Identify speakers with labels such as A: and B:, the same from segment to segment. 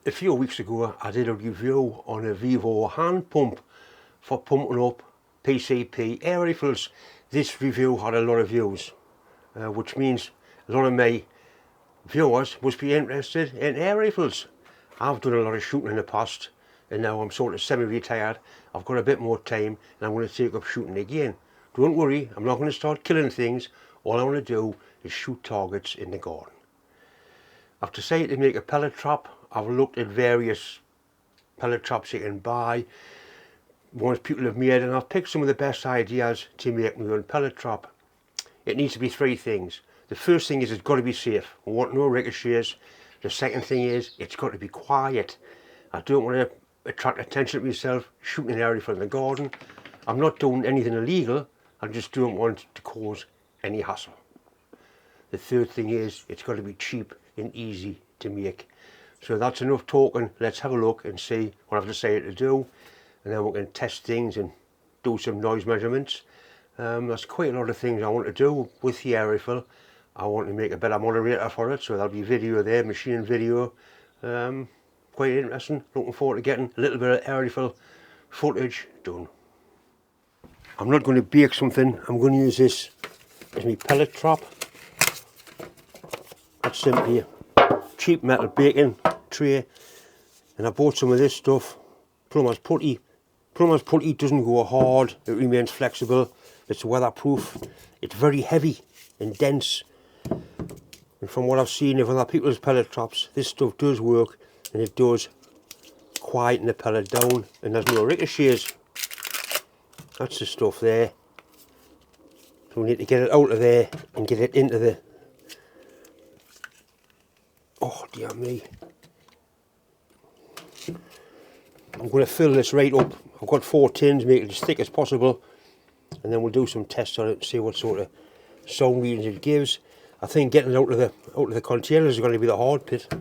A: A few weeks ago I did a review on a Vivo hand pump for pumping up PCP air rifles. This review had a lot of views, which means a lot of my viewers must be interested in air rifles. I've done a lot of shooting in the past and now I'm sort of semi-retired. I've got a bit more time and I'm going to take up shooting again. Don't worry, I'm not going to start killing things. All I want to do is shoot targets in the garden. I've decided to make a pellet trap. I've looked at various pellet traps you can buy, ones people have made, and I've picked some of the best ideas to make my own pellet trap. It needs to be three things. The first thing is it's got to be safe. I want no ricochets. The second thing is it's got to be quiet. I don't want to attract attention to myself shooting an air rifle in the garden. I'm not doing anything illegal, I just don't want to cause any hassle. The third thing is it's got to be cheap and easy to make. So that's enough talking. Let's have a look and see what I've decided to do, and then we can test things and do some noise measurements. There's quite a lot of things I want to do with the air rifle. I want to make a better moderator for it, so there'll be video there, machine video. Quite interesting. Looking forward to getting a little bit of air rifle footage done. I'm not going to bake something. I'm going to use this as my pellet trap. That's simply a cheap metal baking tray, and I bought some of this stuff, plumber's putty. Plumber's putty doesn't go hard, it remains flexible, it's weatherproof, it's very heavy and dense, and from what I've seen of other people's pellet traps, this stuff does work and it does quieten the pellet down and there's no ricochets. That's the stuff there. So we need to get it out of there and get it into the... Oh dear me. I'm going to fill this right up. I've got 4 tins, make it as thick as possible, and then we'll do some tests on it and see what sort of sound readings it gives. I think getting it out of the containers is going to be the hard bit.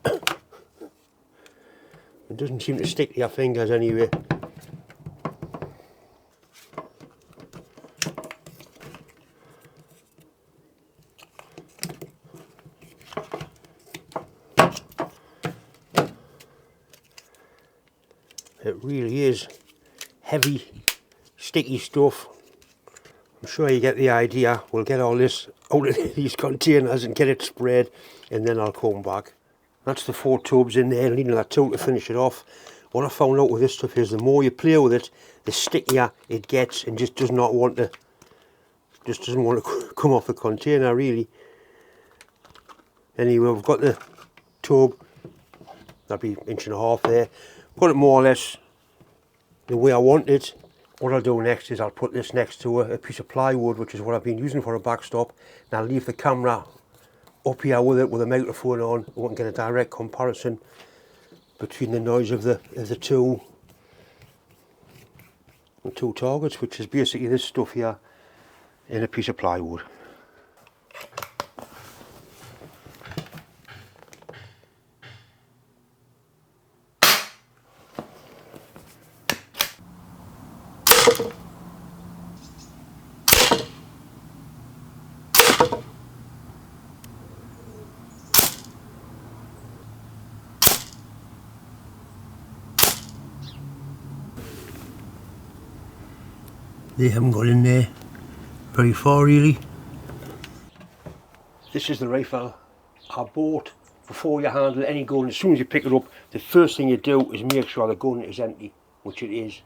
A: It doesn't seem to stick to your fingers anyway. It really is heavy, sticky stuff. I'm sure you get the idea. We'll get all this out of these containers and get it sprayed, and then I'll come back. That's the 4 tubes in there, needing that tool to finish it off. What I found out with this stuff is the more you play with it, the stickier it gets, and just doesn't want to come off the container really. Anyway, we've got the tube, that'll be 1.5 inches there. Got it more or less the way I want it. What I'll do next is I'll put this next to a piece of plywood, which is what I've been using for a backstop, and I'll leave the camera up here with it with a microphone on. We can get a direct comparison between the noise of the two targets, which is basically this stuff here in a piece of plywood. They haven't got in there very far really. This is the rifle I bought. Before you handle any gun, as soon as you pick it up, the first thing you do is make sure the gun is empty, which it is.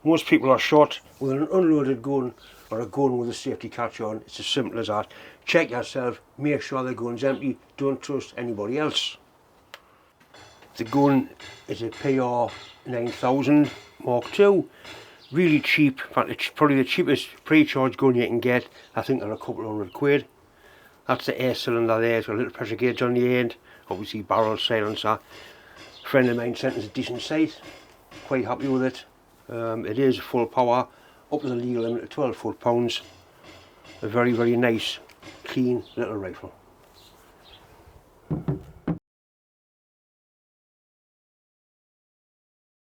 A: Most people are shot with an unloaded gun or a gun with a safety catch on. It's as simple as that. Check yourself, make sure the gun's empty, don't trust anybody else. The gun is a PR 9000 Mark II. Really cheap, in fact it's probably the cheapest pre-charge gun you can get. I think they're a couple £100. That's the air cylinder there, it's got a little pressure gauge on the end, obviously barrel silencer. A friend of mine sent us a decent sight, quite happy with it. It is full power, up to the legal limit of 12 foot-pounds. A very, very nice, clean little rifle.